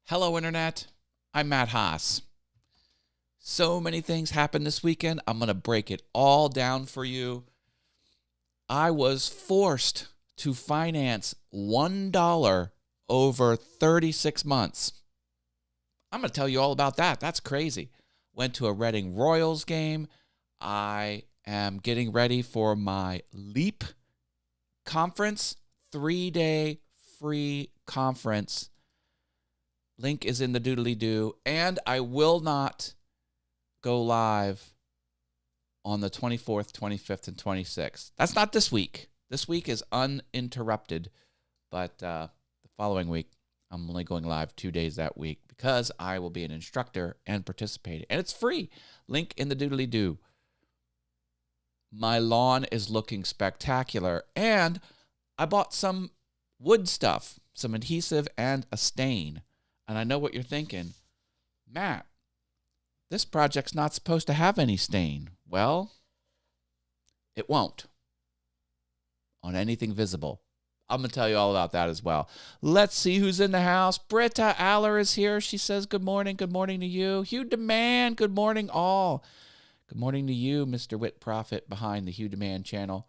Hello, Internet. I'm Matt Haas. So many things happened this weekend. I'm going to break it all down for you. I was forced to finance $1 over 36 months. I'm going to tell you all about that. That's crazy. Went to a Reading Royals game. I am getting ready for my LEAP conference, 3-day free conference. Link is in the doodly-doo. And I will not go live on the 24th, 25th, and 26th. That's not this week. This week is uninterrupted. But the following week, I'm only going live 2 days that week because I will be an instructor and participating. And it's free. Link in the doodly-doo. My lawn is looking spectacular. And I bought some wood stuff, some adhesive and a stain. And I know what you're thinking. Matt, this project's not supposed to have any stain. Well, it won't on anything visible. I'm going to tell you all about that as well. Let's see who's in the house. Britta Aller is here. She says, good morning. Good morning to you. Hugh Demand, good morning all. Good morning to you, Mr. Wit Prophet behind the Hugh Demand channel.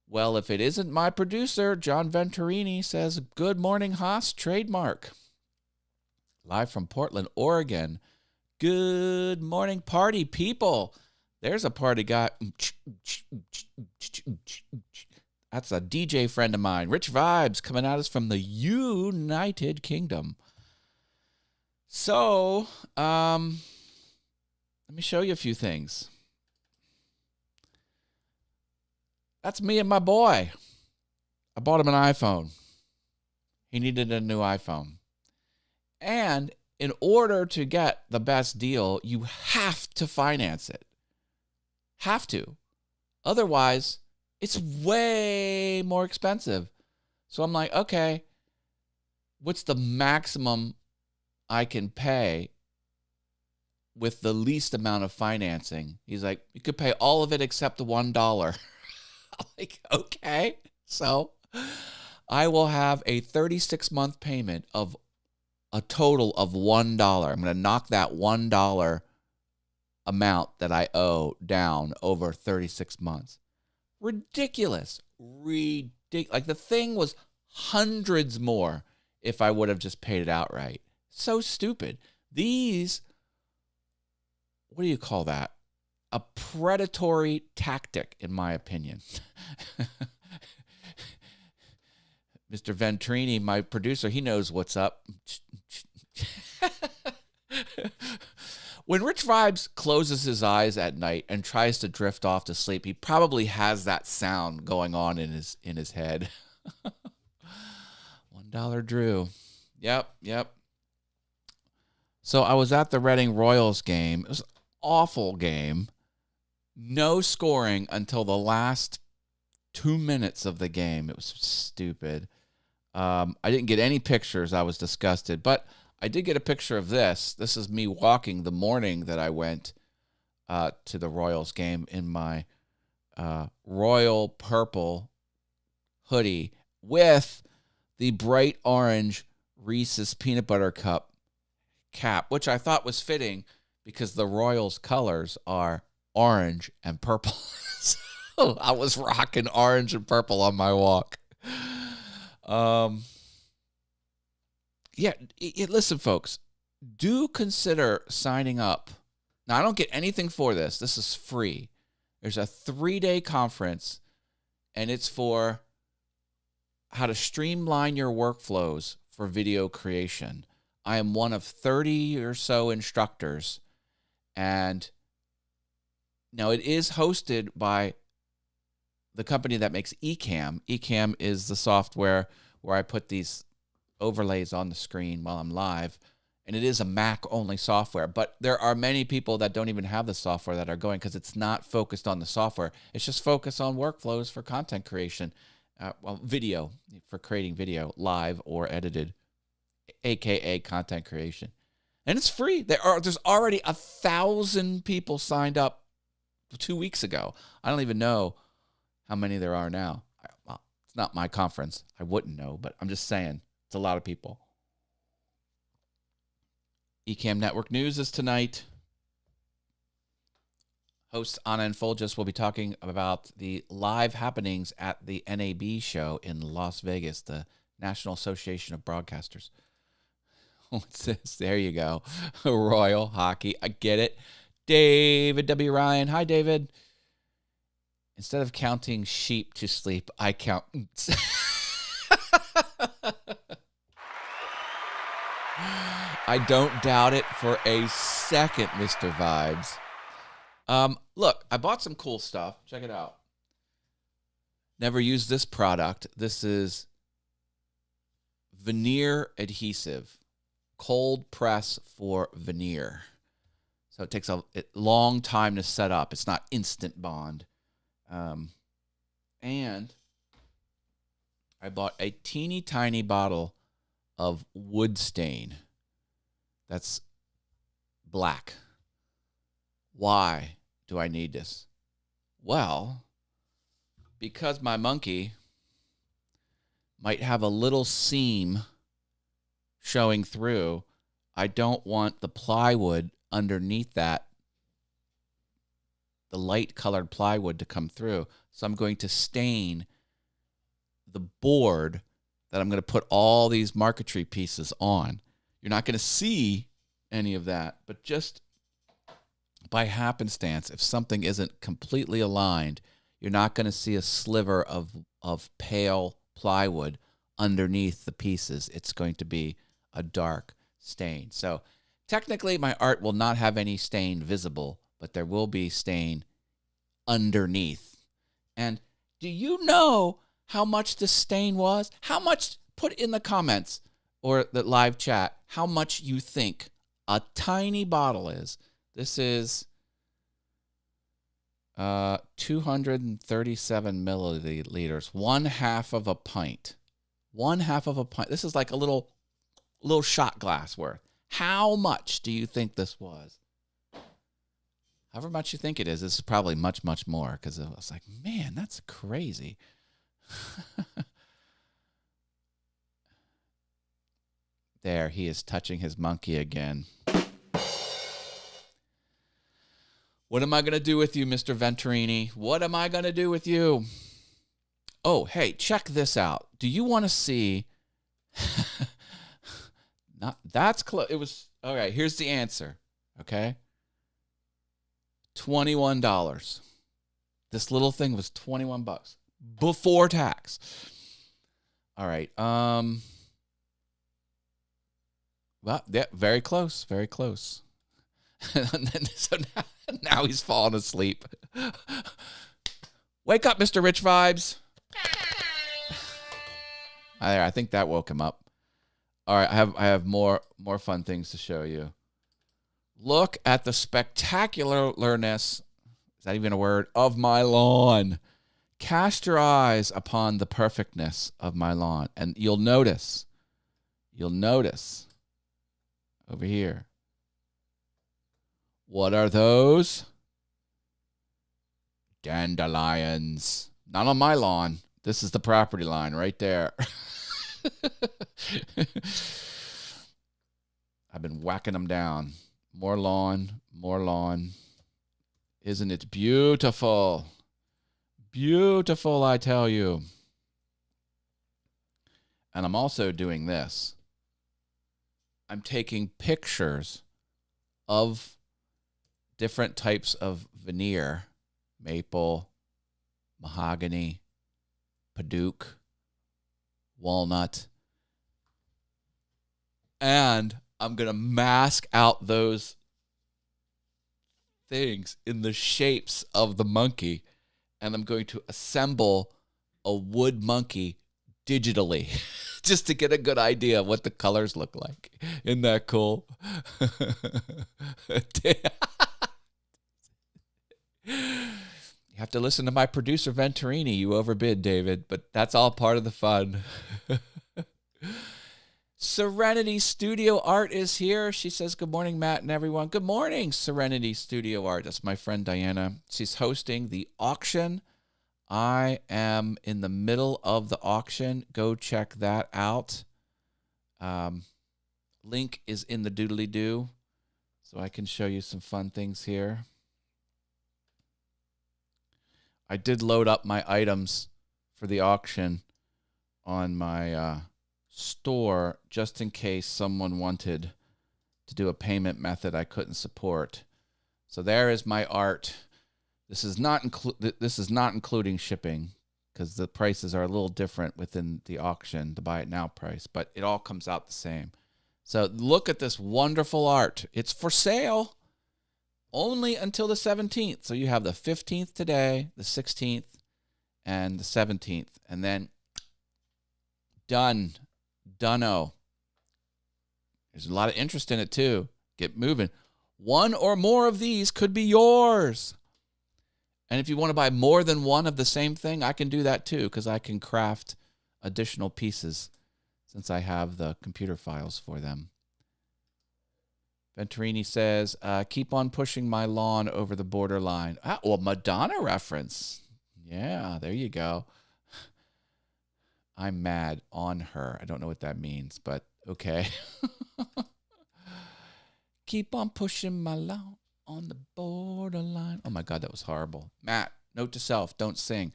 Well, if it isn't my producer, John Venturini says, good morning, Haas, trademark. Live from Portland, Oregon. Good morning, party people. There's a party guy. That's a DJ friend of mine. Rich Vibes coming at us from the United Kingdom. So, let me show you a few things. That's me and my boy. I bought him an iPhone. He needed a new iPhone. And in order to get the best deal, you have to finance it. Have to. Otherwise, it's way more expensive. So I'm like, okay, what's the maximum I can pay with the least amount of financing? He's like, you could pay all of it except the $1. I'm like, okay. So I will have a 36-month payment of a total of $1. I'm going to knock that $1 amount that I owe down over 36 months. Ridiculous. Like the thing was hundreds more if I would have just paid it outright. So stupid. These, what do you call that? A predatory tactic, in my opinion. Mr. Venturini, my producer, he knows what's up. When Rich Vibes closes his eyes at night and tries to drift off to sleep, he probably has that sound going on in his head. $1 Drew. Yep. So I was at the Reading Royals game. It was an awful game. No scoring until the last 2 minutes of the game. It was stupid. I didn't get any pictures. I was disgusted. But I did get a picture of this. This is me walking the morning that I went to the Royals game in my royal purple hoodie with the bright orange Reese's Peanut Butter Cup cap, which I thought was fitting because the Royals colors are orange and purple. So I was rocking orange and purple on my walk. Listen, folks, do consider signing up. Now, I don't get anything for this. This is free. There's a 3-day conference, and it's for how to streamline your workflows for video creation. I am one of 30 or so instructors, and now it is hosted by the company that makes Ecamm. Ecamm is the software where I put these overlays on the screen while I'm live, and it is a Mac-only software. But there are many people that don't even have the software that are going because it's not focused on the software. It's just focused on workflows for content creation, video, for creating video, live or edited, a.k.a. content creation. And it's free. There's already 1,000 people signed up 2 weeks ago. I don't even know how many there are now. Well, it's not my conference. I wouldn't know, but I'm just saying it's a lot of people. Ecamm Network News is tonight. Host Anna and Folgis will be talking about the live happenings at the NAB show in Las Vegas, the National Association of Broadcasters. What's this? There you go. Royal Hockey. I get it. David W. Ryan. Hi, David. Instead of counting sheep to sleep, I count. I don't doubt it for a second, Mr. Vibes. Look, I bought some cool stuff. Check it out. Never used this product. This is veneer adhesive. Cold press for veneer. So it takes a long time to set up. It's not instant bond. And I bought a teeny tiny bottle of wood stain. That's black. Why do I need this? Well, because my monkey might have a little seam showing through, I don't want the plywood underneath that, the light colored plywood, to come through. So I'm going to stain the board that I'm going to put all these marquetry pieces on. You're not going to see any of that, but just by happenstance, if something isn't completely aligned, you're not going to see a sliver of pale plywood underneath the pieces. It's going to be a dark stain. So technically, my art will not have any stain visible, but there will be stain underneath. And do you know how much the stain was? How much? Put in the comments or the live chat how much you think a tiny bottle is. This is 237 milliliters, 1/2 of a pint. 1/2 of a pint. This is like a little shot glass worth. How much do you think this was? However much you think it is, this is probably much, much more, because I was like, man, that's crazy. There, he is touching his monkey again. What am I going to do with you, Mr. Venturini? What am I going to do with you? Oh, hey, check this out. Do you want to see... That's close. It was... All right, here's the answer, okay? $21. This little thing was $21 before tax. All right. Well, yeah, very close, very close. So now he's falling asleep. Wake up, Mr. Rich Vibes. I think that woke him up. All right, I have more fun things to show you. Look at the spectacularness, is that even a word, of my lawn. Cast your eyes upon the perfectness of my lawn, and you'll notice over here. What are those? Dandelions. Not on my lawn. This is the property line right there. I've been whacking them down. More lawn, more lawn. Isn't it beautiful? Beautiful, I tell you. And I'm also doing this. I'm taking pictures of different types of veneer, maple, mahogany, padauk, walnut, and I'm going to mask out those things in the shapes of the monkey, and I'm going to assemble a wood monkey digitally just to get a good idea of what the colors look like. Isn't that cool? You have to listen to my producer, Venturini. You overbid, David, but that's all part of the fun. Serenity Studio Art is here. She says, good morning, Matt and everyone. Good morning, Serenity Studio Art. That's my friend Diana. She's hosting the auction. I am in the middle of the auction. Go check that out. link is in the doodly-doo, so I can show you some fun things here. I did load up my items for the auction on my store just in case someone wanted to do a payment method I couldn't support. So there is my art. This is not including shipping because the prices are a little different within the auction, the buy it now price, but it all comes out the same. So look at this wonderful art. It's for sale only until the 17th. So you have the 15th today, the 16th, and the 17th, and then Dunno. There's a lot of interest in it too. Get moving. One or more of these could be yours. And if you want to buy more than one of the same thing, I can do that too, because I can craft additional pieces since I have the computer files for them. Venturini says, keep on pushing my lawn over the borderline. Well, Madonna reference. Yeah, there you go. I'm mad on her. I don't know what that means, but okay. Keep on pushing my lawn on the borderline. Oh my God, that was horrible. Matt, note to self, don't sing.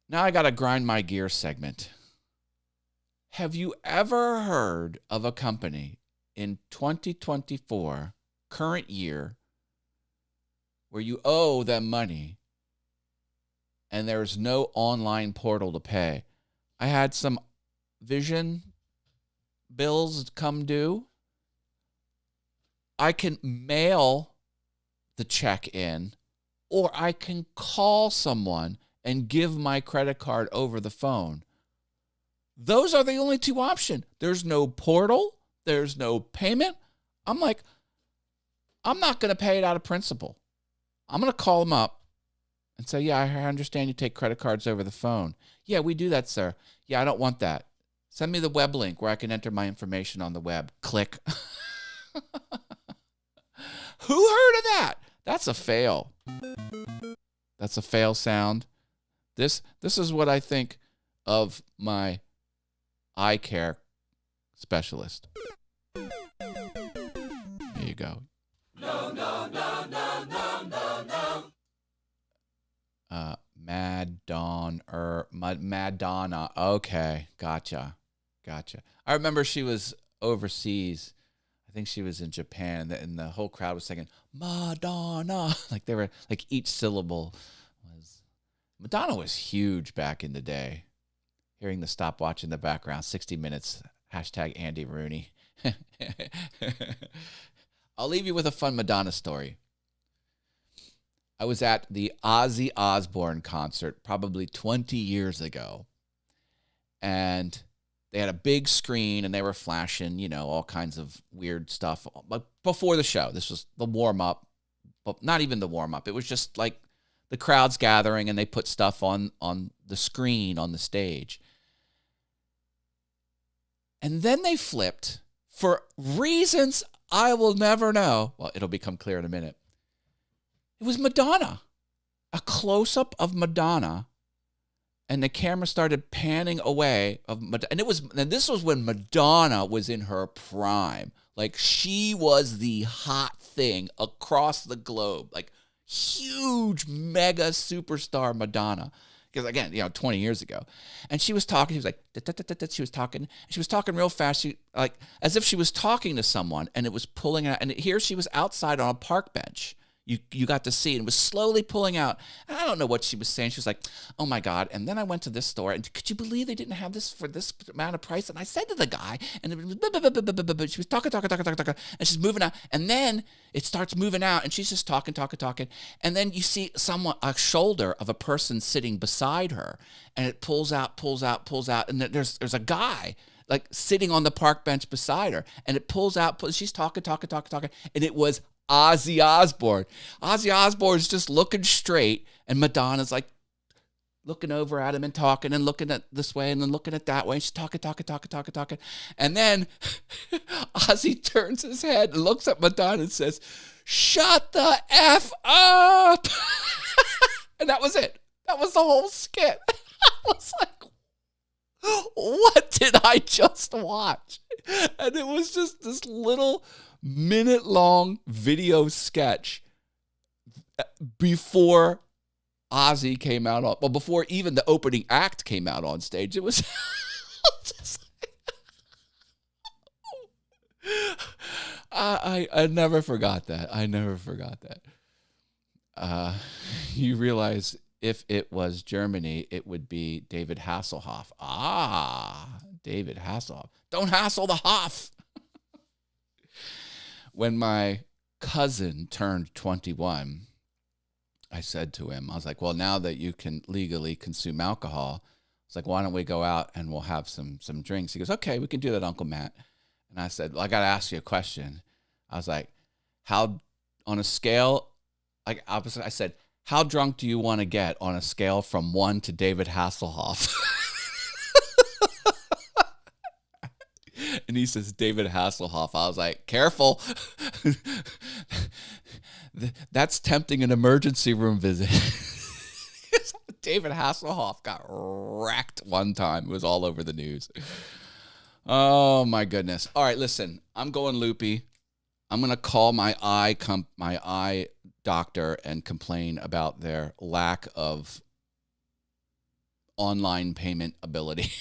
Now I got to grind my gear segment. Have you ever heard of a company in 2024, current year, where you owe them money and there's no online portal to pay? I had some Vision bills come due. I can mail the check in, or I can call someone and give my credit card over the phone. Those are the only two options. There's no portal. There's no payment. I'm like, I'm not going to pay it out of principle. I'm going to call them up and say, yeah, I understand you take credit cards over the phone. Yeah, we do that, sir. Yeah, I don't want that. Send me the web link where I can enter my information on the web. Click. Who heard of that? That's a fail. That's a fail sound. This is what I think of my eye care specialist. There you go. No. Madonna. Okay, gotcha. I remember she was overseas. I think she was in Japan, and the whole crowd was singing Madonna. Like they were like each syllable was. Madonna was huge back in the day. Hearing the stopwatch in the background, 60 minutes. # Andy Rooney. I'll leave you with a fun Madonna story. I was at the Ozzy Osbourne concert probably 20 years ago. And they had a big screen and they were flashing, all kinds of weird stuff. But before the show, this was the warm-up. But not even the warm-up. It was just like the crowd's gathering and they put stuff on the screen on the stage. And then they flipped, for reasons I will never know. Well, it'll become clear in a minute. It was Madonna. A close-up of Madonna. And the camera started panning away of Madonna. And this was when Madonna was in her prime. Like, she was the hot thing across the globe. Like, huge, mega superstar Madonna. Because, again, 20 years ago. And she was talking. She was like, she was talking. She was talking real fast. She, like, as if she was talking to someone. And it was pulling out. And here she was outside on a park bench. You got to see it. It was slowly pulling out. And I don't know what she was saying. She was like, oh, my God. And then I went to this store. And could you believe they didn't have this for this amount of price? And I said to the guy, and it was, she was talking. And she's moving out. And then it starts moving out. And she's just talking. And then you see a shoulder of a person sitting beside her. And it pulls out. And there's a guy like sitting on the park bench beside her. And it pulls out. She's talking. And it was Ozzy Osbourne. Ozzy Osbourne's just looking straight, and Madonna's like looking over at him and talking and looking at this way and then looking at that way. And she's talking. And then Ozzy turns his head and looks at Madonna and says, "Shut the F up." And that was it. That was the whole skit. I was like, what did I just watch? And it was just this little minute-long video sketch before Ozzy came out on, well, before even the opening act came out on stage. It was just, I never forgot that. I never forgot that. You realize if it was Germany, it would be David Hasselhoff. David Hasselhoff. Don't hassle the Hoff. When my cousin turned 21, I said to him, I was like, well, now that you can legally consume alcohol, it's like, why don't we go out and we'll have some drinks? He goes, okay, we can do that, Uncle Matt. And I said, well, I got to ask you a question. I was like, how, on a scale, like opposite, I said, how drunk do you want to get on a scale from 1 to David Hasselhoff? And he says, David Hasselhoff. I was like, careful. That's tempting an emergency room visit. David Hasselhoff got wrecked one time. It was all over the news. Oh, my goodness. All right, listen, I'm going loopy. I'm going to call my eye doctor and complain about their lack of online payment ability.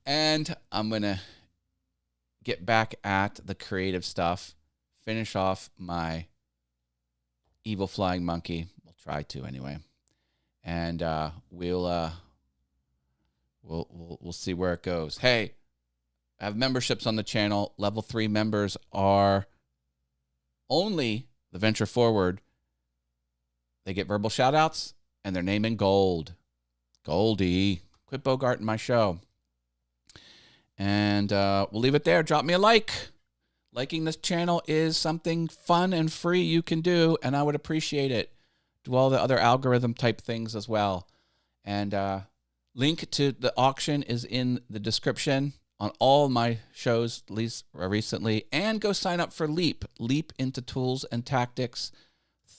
And I'm going to get back at the creative stuff, finish off my Evil Flying Monkey. We'll try to anyway. And we'll see where it goes. Hey, I have memberships on the channel. Level 3 members are only the Venture Forward. They get verbal shout outs and their name in gold. Goldie. Quit bogarting my show. And we'll leave it there. Drop me a like. Liking this channel is something fun and free you can do, and I would appreciate it. Do all the other algorithm type things as well. And link to the auction is in the description on all my shows, at least recently. And go sign up for LEAP. LEAP into Tools and Tactics.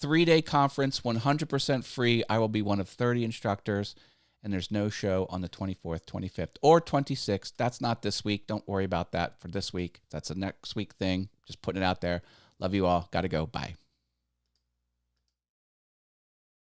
3-day conference, 100% free. I will be one of 30 instructors. And there's no show on the 24th, 25th, or 26th. That's not this week. Don't worry about that for this week. That's a next week thing. Just putting it out there. Love you all. Got to go. Bye.